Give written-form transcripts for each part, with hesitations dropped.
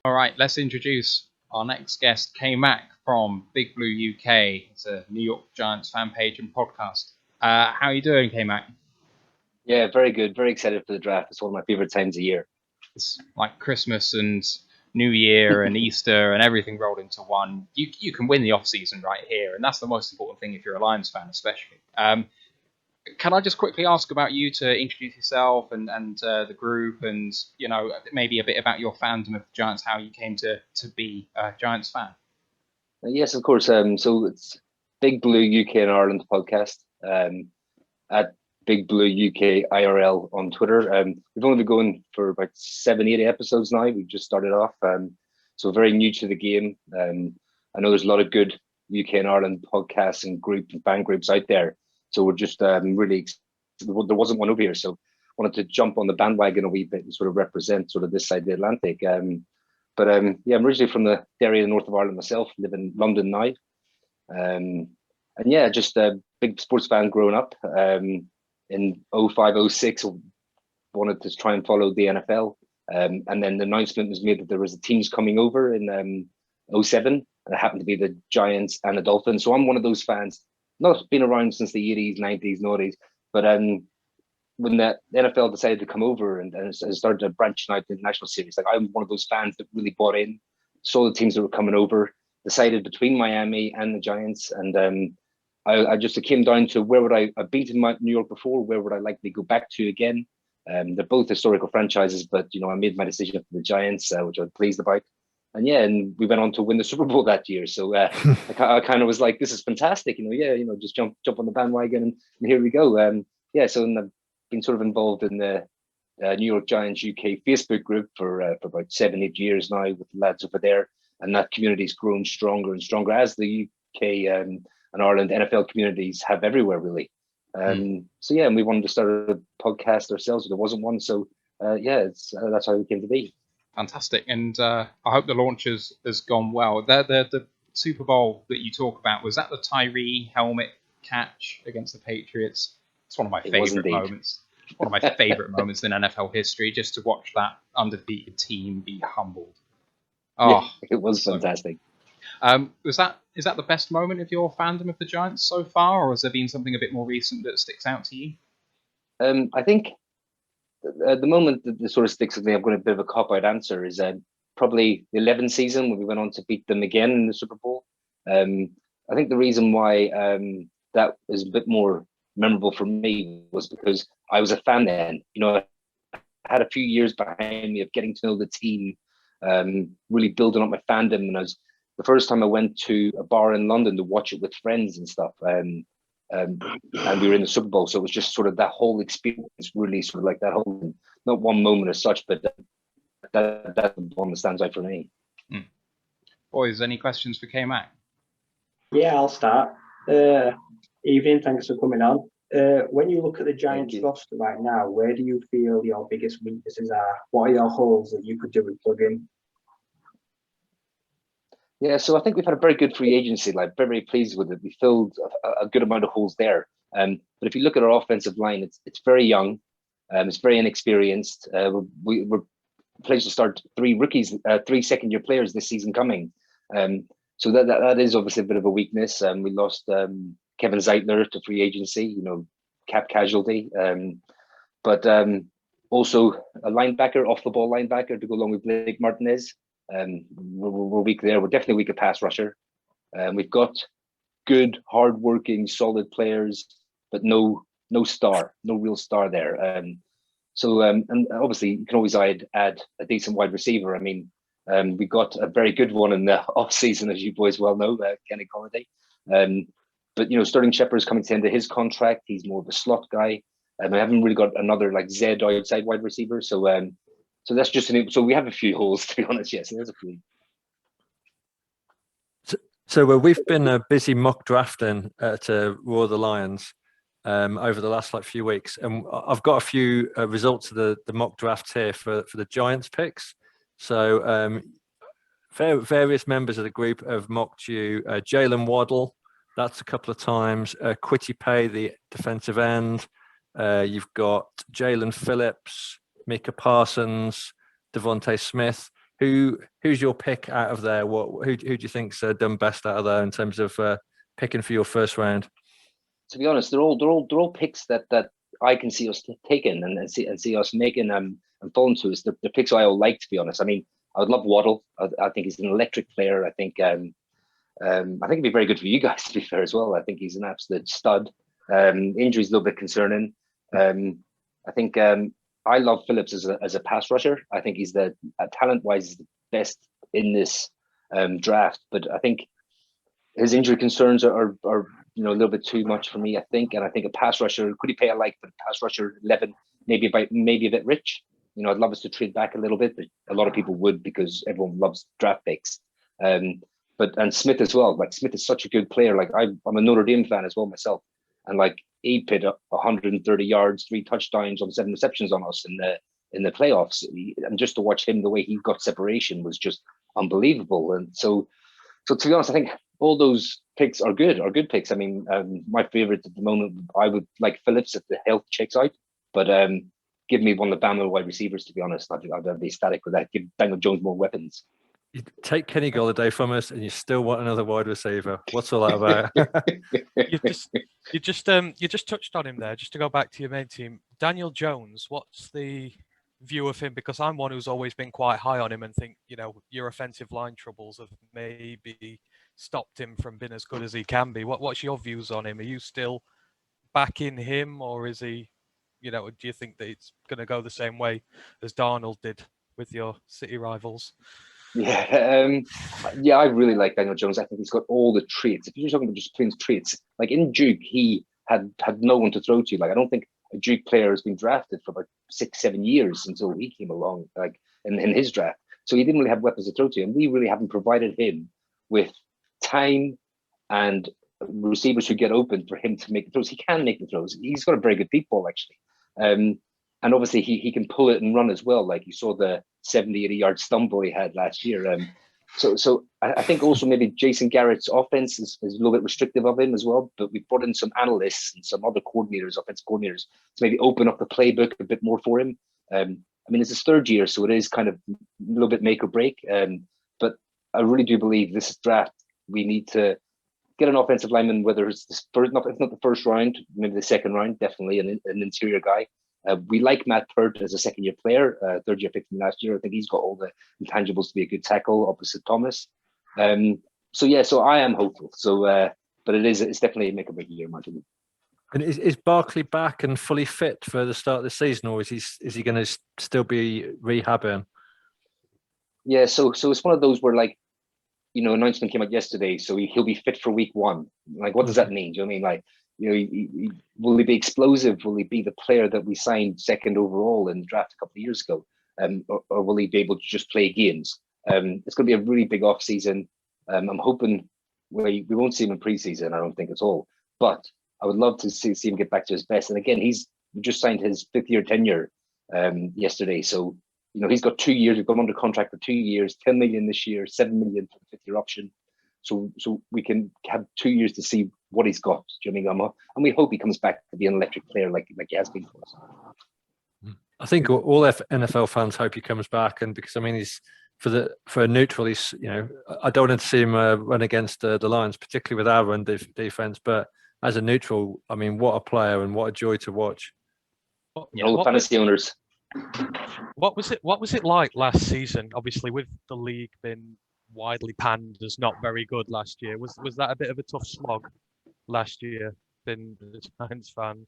All right, let's introduce our next guest, K-Mac from Big Blue UK. It's a New York Giants fan page and podcast. How are you doing, K-Mac? Yeah, very good. Very excited for the draft. It's one of my favorite times of year. It's like Christmas and New Year and Easter and everything rolled into one. You can win the off season right here, and that's the most important thing if you're a Lions fan, especially. Can I just quickly ask about you to introduce yourself and the group, and maybe a bit about your fandom of the Giants, how you came to be a Giants fan? Yes, of course. So it's Big Blue UK and Ireland podcast. At Big Blue UK IRL on Twitter. We've only been going for about 7-8 episodes now. We've just started off, so very new to the game. I know there's a lot of good UK and Ireland podcasts and fan groups out there. So we're just really, there wasn't one over here, so wanted to jump on the bandwagon a wee bit and sort of represent sort of this side of the Atlantic. But yeah, I'm originally from the area north of Ireland myself, live in London now. And yeah, just a big sports fan growing up. In 05, 06, wanted to try and follow the NFL. And then the announcement was made that there was a teams coming over in 07, and it happened to be the Giants and the Dolphins. So I'm one of those fans, not been around since the 80s, 90s, noughties, but when the NFL decided to come over and started to branch out the international series, like I'm one of those fans that really bought in, saw the teams that were coming over, decided between Miami and the Giants, and I just, it came down to where would I've been to New York before, where would I likely go back to again? They're both historical franchises, but I made my decision for the Giants, which I'm pleased about. And yeah, and we went on to win the Super Bowl that year. So I kind of was like, this is fantastic, just jump on the bandwagon and here we go. Yeah, so I've been sort of involved in the New York Giants UK Facebook group for about 7-8 years now with the lads over there, and that community's grown stronger and stronger as the UK and Ireland NFL communities have everywhere, really. So yeah, and we wanted to start a podcast ourselves, but there wasn't one. So yeah, that's how we came to be. Fantastic, and I hope the launch has gone well. The Super Bowl that you talk about, was that the Tyree helmet catch against the Patriots? It's one of my favorite moments. One of my favorite moments in NFL history, just to watch that undefeated team be humbled. Oh, yeah, it was fantastic. Is that the best moment of your fandom of the Giants so far, or has there been something a bit more recent that sticks out to you? I think the moment that sort of sticks with me, I'm going to a bit of a cop-out answer, is probably the 11th season when we went on to beat them again in the Super Bowl. I think the reason why that is a bit more memorable for me was because I was a fan then. I had a few years behind me of getting to know the team, really building up my fandom, and the first time I went to a bar in London to watch it with friends and stuff, and we were in the Super Bowl, so it was just sort of that whole experience, really sort of like that whole, not one moment as such, but that's one that stands out for me. Boys, any questions for K-Mac? Yeah, I'll start. Evening, thanks for coming on. When you look at the Giants roster right now, where do you feel your biggest weaknesses are? What are your holes that you could do with plug in? Yeah, so I think we've had a very good free agency. Like, very, very pleased with it. We filled a good amount of holes there. But if you look at our offensive line, it's very young. It's very inexperienced. We're pleased to start 3 second-year players this season coming. So that is obviously a bit of a weakness. We lost Kevin Zeitler to free agency, cap casualty. But also a linebacker, off the ball linebacker to go along with Blake Martinez. We're weak there. We're definitely weak at pass rusher. We've got good, hard-working, solid players, but no real star there. So and obviously you can always add a decent wide receiver. I mean, we got a very good one in the off season, as you boys well know, Kenny Golladay. But Sterling Shepard's coming to the end of his contract. He's more of a slot guy. I haven't really got another like Zed outside wide receiver. So that's just so we have a few holes, to be honest. Yes, there's a few. So we've been busy mock drafting to Roar of the Lions over the last few weeks, and I've got a few results of the mock drafts here for the Giants picks. So various members of the group have mocked you. Jalen Waddle, that's a couple of times. Kwity Paye, the defensive end. You've got Jalen Phillips, Micah Parsons, Devontae Smith. who's your pick out of there? Who do you think's done best out of there in terms of picking for your first round? To be honest, they're all picks that I can see us taking and see us making and falling to us. The picks I all like, to be honest. I mean, I would love Waddle. I think he's an electric player. I think it'd be very good for you guys, to be fair, as well. I think he's an absolute stud. Injuries a little bit concerning. I think I love Phillips as a pass rusher. I think he's talent-wise the best in this draft. But I think his injury concerns are a little bit too much for me, I think. And I think a pass rusher, could he pay a but a pass rusher 11, maybe a bit rich. I'd love us to trade back a little bit, but a lot of people would, because everyone loves draft picks. And Smith as well. Like, Smith is such a good player. Like, I'm a Notre Dame fan as well myself, and like, he put up 130 yards, 3 touchdowns on 7 receptions on us in the playoffs. And just to watch him, the way he got separation was just unbelievable. And so to be honest, I think all those picks are good picks. I mean, my favorite at the moment, I would like Phillips if the health checks out, but give me one of the Bama wide receivers, to be honest. I'd be ecstatic with that. Give Daniel Jones more weapons. You take Kenny Golladay from us, and you still want another wide receiver. What's all that about? You just touched on him there. Just to go back to your main team, Daniel Jones. What's the view of him? Because I'm one who's always been quite high on him and think your offensive line troubles have maybe stopped him from being as good as he can be. What's your views on him? Are you still backing him, or is he? Do you think that it's going to go the same way as Darnold did with your city rivals? Yeah, I really like Daniel Jones. I think he's got all the traits. If you're talking about just plain traits, like in Duke, he had no one to throw to. Like, I don't think a Duke player has been drafted for about 6-7 years until he came along, like in his draft. So he didn't really have weapons to throw to, and we really haven't provided him with time and receivers who get open for him to make the throws. He can make the throws. He's got a very good deep ball, actually. And obviously he can pull it and run as well. Like, you saw the 70-80 yard stumble he had last year. So I think also maybe Jason Garrett's offense is a little bit restrictive of him as well. But we brought in some analysts and some other coordinators, offensive coordinators, to maybe open up the playbook a bit more for him. I mean, it's his 3rd year, so it is kind of a little bit make or break. But I really do believe this draft, we need to get an offensive lineman, whether it's if not the first round, maybe the 2nd round, definitely an interior guy. We like Matt Pert as a 2nd-year player, 3rd-year pick from last year. I think he's got all the intangibles to be a good tackle opposite Thomas. So I am hopeful. But it's definitely a make or break year, in my opinion. And is Barkley back and fully fit for the start of the season, or is he going to still be rehabbing? Yeah, so it's one of those where, like, announcement came out yesterday, so he'll be fit for week 1. Like, what does that mean? Do you know what I mean? Like, will he be explosive? Will he be the player that we signed 2nd overall in the draft a couple of years ago? Or will he be able to just play games? It's going to be a really big off season. I'm hoping we won't see him in preseason, I don't think at all. But I would love to see him get back to his best. And again, we just signed his 5th-year tenure yesterday. So, he's got 2 years. We've got him under contract for 2 years, 10 million this year, 7 million for the 5th-year option. So we can have 2 years to see what he's got. Do you know what I mean? And we hope he comes back to be an electric player like he has been for us. I think all NFL fans hope he comes back, and because, I mean, he's for a neutral, he's I don't want to see him run against the Lions, particularly with our run defense. But as a neutral, I mean, what a player and what a joy to watch. All fantasy owners. What was it like last season? Obviously, with the league being widely panned as not very good last year, was that a bit of a tough slog last year? Been a Giants fan.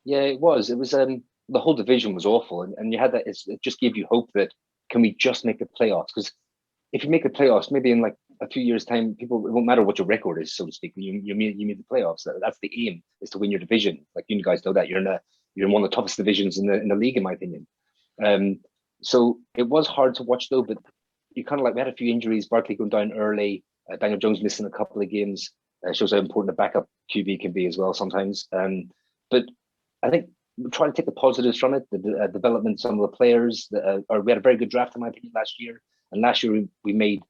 Yeah, it was. It was. The whole division was awful, and you had that. It just gave you hope that, can we just make the playoffs? Because if you make the playoffs, maybe in like a few years' time, it won't matter what your record is, so to speak. You made the playoffs. That's the aim, is to win your division. Like, you guys know that you're in one of the toughest divisions in the league, in my opinion. So it was hard to watch though. But you kind of like, we had a few injuries. Barkley going down early. Daniel Jones missing a couple of games. Shows how important a backup QB can be as well sometimes. But I think we're trying to take the positives from it. The development of some of the players. We had a very good draft, in my opinion, last year. And last year we made,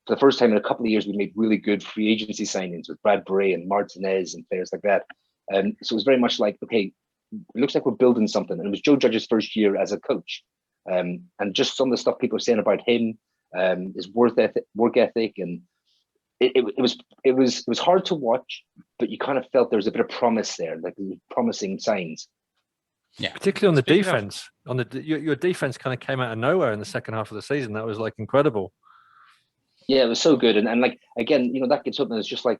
for the first time in a couple of years, we made really good free agency signings with Bradbury and Martinez and players like that. So it was very much like, okay, it looks like we're building something. And it was Joe Judge's first year as a coach. And just some of the stuff people are saying about him, his work ethic, and it was hard to watch, but you kind of felt there was a bit of promise there, like promising signs. Yeah, particularly on the Speaking of- defense. Your defense kind of came out of nowhere in the second half of the season. That was like incredible. Yeah, it was so good, and like again, that gets something that's just like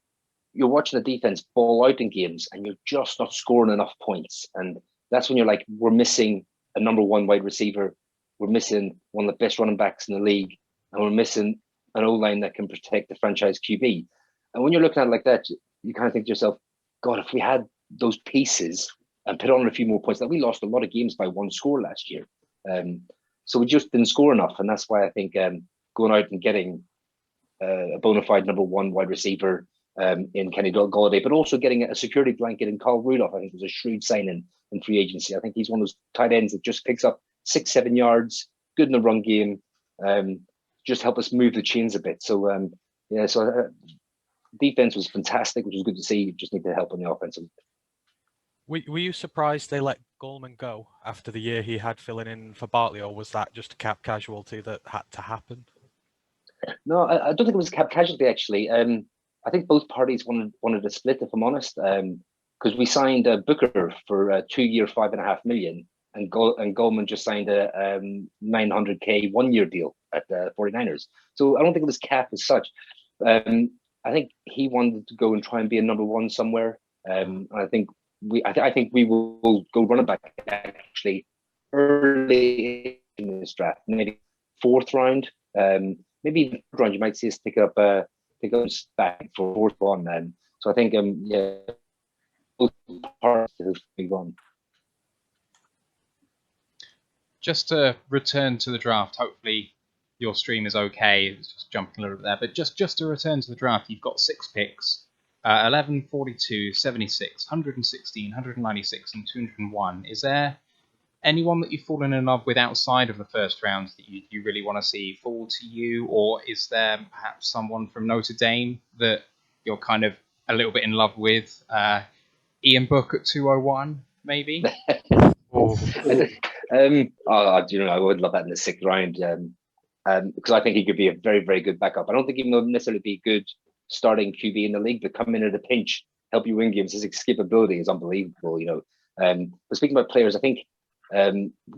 you're watching the defense ball out in games, and you're just not scoring enough points, and that's when you're like, we're missing a number one wide receiver, we're missing one of the best running backs in the league, and we're missing an O-line that can protect the franchise QB. And when you're looking at it like that, you kind of think to yourself, God, if we had those pieces and put on a few more points, that we lost a lot of games by one score last year. So we just didn't score enough, and that's why I think going out and getting a bona fide number one wide receiver in Kenny Golladay, but also getting a security blanket in Kyle Rudolph, I think was a shrewd signing in free agency. I think he's one of those tight ends that just picks up 6-7 yards, good in the run game, just help us move the chains a bit. So defense was fantastic, which was good to see. You just need to help on the offensive. Were you surprised they let Goldman go after the year he had filling in for Barkley, or was that just a cap casualty that had to happen? No, I don't think it was a cap casualty, actually. I think both parties wanted to split, if I'm honest, because we signed Booker for a 2-year, $5.5 million, and Goldman just signed a $900K 1-year deal at the 49ers. So I don't think it was cap as such. I think he wanted to go and try and be a number one somewhere. I think we will go running back actually early in this draft, maybe 4th round, maybe even 3rd round. You might see us pick up back for 4th one. So I think both parts have been gone. Just to return to the draft, hopefully your stream is okay. It's just jumping a little bit there, but just to return to the draft, you've got 6 picks. 11, 42, 76, 116, 196, and 201. Is there anyone that you've fallen in love with outside of the first round that you really want to see fall to you? Or is there perhaps someone from Notre Dame that you're kind of a little bit in love with? Ian Book at 201, maybe? I would love that in the 6th round, because I think he could be a very, very good backup. I don't think he will necessarily be good starting QB in the league, but come in at a pinch, help you win games. His escapability is unbelievable, But speaking about players, I think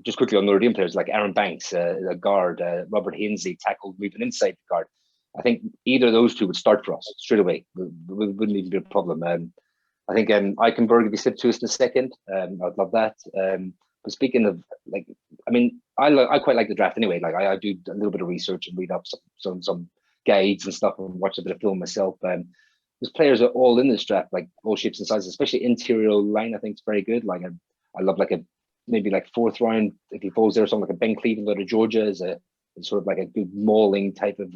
just quickly on Notre Dame players like Aaron Banks, a guard, Robert Hainsey, tackle moving inside the guard. I think either of those two would start for us straight away. It wouldn't even be a problem. I think Eichenberg would be slipped to us in a second. I'd love that. But speaking of I quite like the draft anyway. Like I do a little bit of research and read up some guides and stuff and watch a bit of film myself. Those players are all in this draft, like all shapes and sizes, especially interior line. I think it's very good. Like I love maybe 4th round if he falls there, something like a Ben Cleveland out of Georgia is sort of like a good mauling type of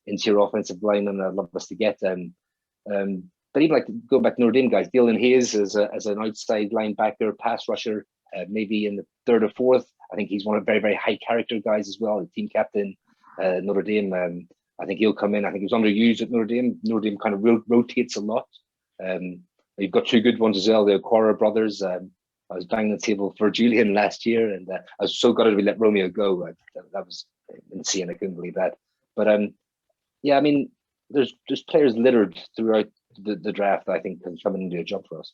interior offensive line, and I'd love us to get. But even go back to Notre Dame guys, Dylan Hayes as an outside linebacker, pass rusher, maybe in the 3rd or 4th. I think he's one of very, very high character guys as well, the team captain, Notre Dame. I think he'll come in. I think he was underused at Notre Dame. Notre Dame kind of rotates a lot. You've got 2 good ones as well, the Aquara brothers. I was banging the table for Julian last year, and I was so gutted we let Romeo go. That was insane. I couldn't believe that. But there's players littered throughout the draft that I think can come in and do a job for us.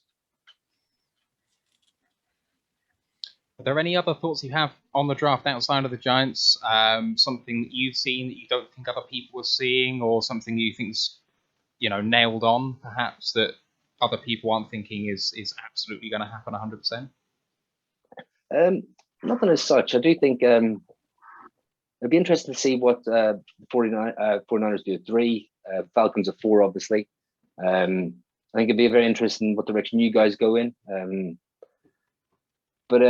Are there any other thoughts you have on the draft outside of the Giants? Something that you've seen that you don't think other people are seeing, or something you think's nailed on, perhaps, that other people aren't thinking is absolutely going to happen 100%? Nothing as such. I do think it'd be interesting to see what 49ers do at 3, Falcons at 4, obviously. I think it'd be very interesting what direction you guys go in. But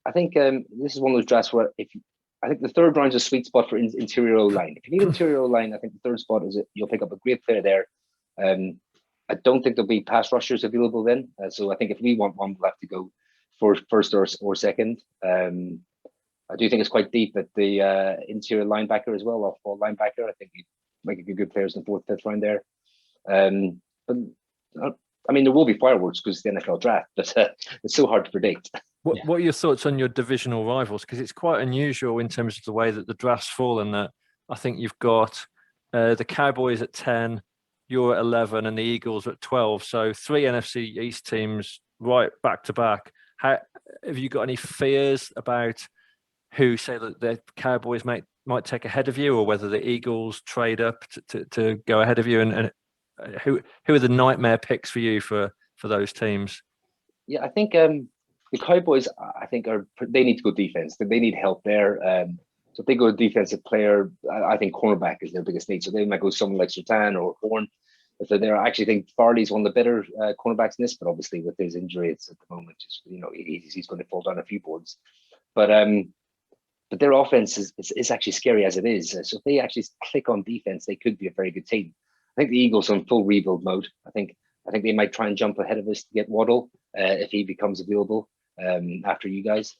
I think this is one of those drafts where I think the 3rd round is a sweet spot for interior line. If you need interior line, I think the 3rd spot is you'll pick up a great player there. I don't think there'll be pass rushers available then. So I think if we want one, we'll have to go for 1st or 2nd. I do think it's quite deep at the interior linebacker as well, off-ball linebacker. I think we might get good players in the 4th, 5th round there. But there will be fireworks because it's the NFL draft, but it's so hard to predict. What are your thoughts on your divisional rivals? Because it's quite unusual in terms of the way that the draft's fallen. That I think you've got the Cowboys at 10, you're at 11, and the Eagles are at 12. So 3 NFC East teams right back to back. Have you got any fears about who say that the Cowboys might take ahead of you, or whether the Eagles trade up to go ahead of you? And who are the nightmare picks for you for those teams? Yeah, I think the Cowboys, I think they need to go defense. They need help there. So if they go defensive player, I think cornerback is their biggest need. So they might go someone like Sertan or Horn. If they're there, I actually think Farley's one of the better cornerbacks in this, but obviously with his injury, it's at the moment just he's going to fall down a few boards. But their offense is actually scary as it is. So if they actually click on defense, they could be a very good team. I think the Eagles are in full rebuild mode. I think they might try and jump ahead of us to get Waddle if he becomes available after you guys.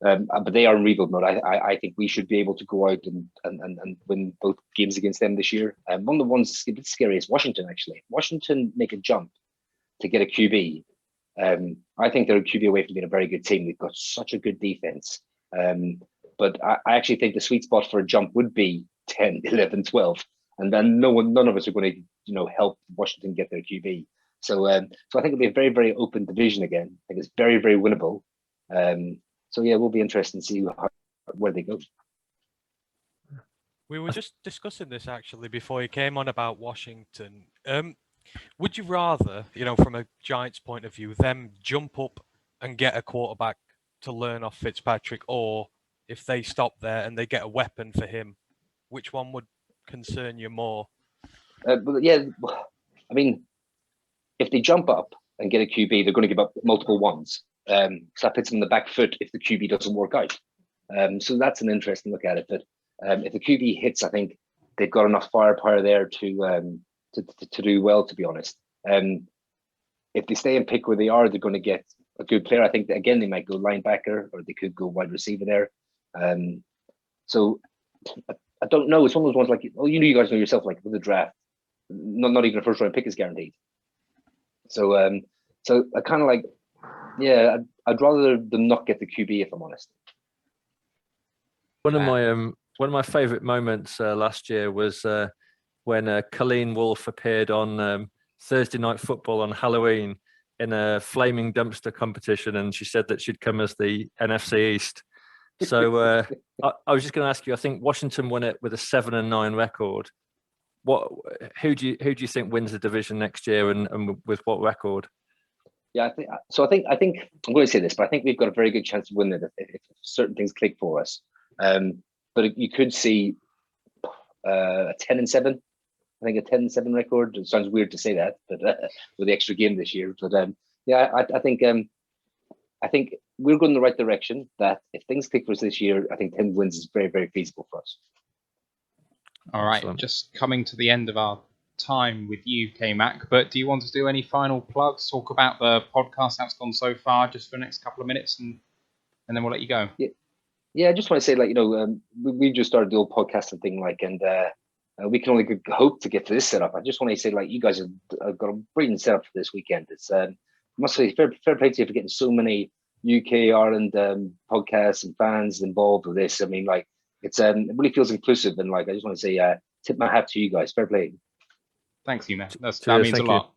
But they are in rebuild mode. I think we should be able to go out and win both games against them this year. One of the ones that's a bit scary is Washington, actually. Washington make a jump to get a QB. I think they're a QB away from being a very good team. They've got such a good defense. But I actually think the sweet spot for a jump would be 10, 11, 12. And then none of us are going to, help Washington get their QB. So I think it'll be a very, very open division again. I think it's very, very winnable. So yeah, we'll be interested to see where they go. We were just discussing this actually before you came on about Washington. Would you rather, from a Giants point of view, them jump up and get a quarterback to learn off Fitzpatrick, or if they stop there and they get a weapon for him, which one would concern you more? But yeah, I mean, if they jump up and get a QB, they're going to give up multiple ones. So that puts them in the back foot if the QB doesn't work out. So that's an interesting look at it. But if the QB hits, I think they've got enough firepower there to do well, to be honest. If they stay and pick where they are, they're going to get a good player. I think that, again, they might go linebacker or they could go wide receiver there. So I don't know. It's one of those ones like, you guys know yourself, like with the draft, not even a first round pick is guaranteed. So I kind of like, yeah, I'd rather them not get the QB, if I'm honest. One of my favorite moments last year was when Colleen Wolfe appeared on Thursday Night Football on Halloween in a flaming dumpster competition, and she said that she'd come as the NFC East. So I was just going to ask you. I think Washington won it with a 7-9 record. Who do you think wins the division next year, and with what record? Yeah, I think I'm going to say this, but I think we've got a very good chance to win it if certain things click for us. But you could see a 10-7. I think a 10-7 record. It sounds weird to say that, but with the extra game this year. But yeah, I think we're going in the right direction. That if things click for us this year, I think 10 wins is very, very feasible for us. All right, just coming to the end of our time with you, K-Mac, but do you want to do any final plugs, talk about the podcast that's gone so far just for the next couple of minutes, and then we'll let you go? Yeah, I just want to say, we just started the old podcasting thing, and we can only hope to get to this setup. I just want to say, you guys have got a brilliant setup for this weekend. It's must say fair play to you for getting so many UK, Ireland podcasts and fans involved with this. I mean, it really feels inclusive, and I just want to say, tip my hat to you guys. Fair play. Thanks, you, man. That means a lot.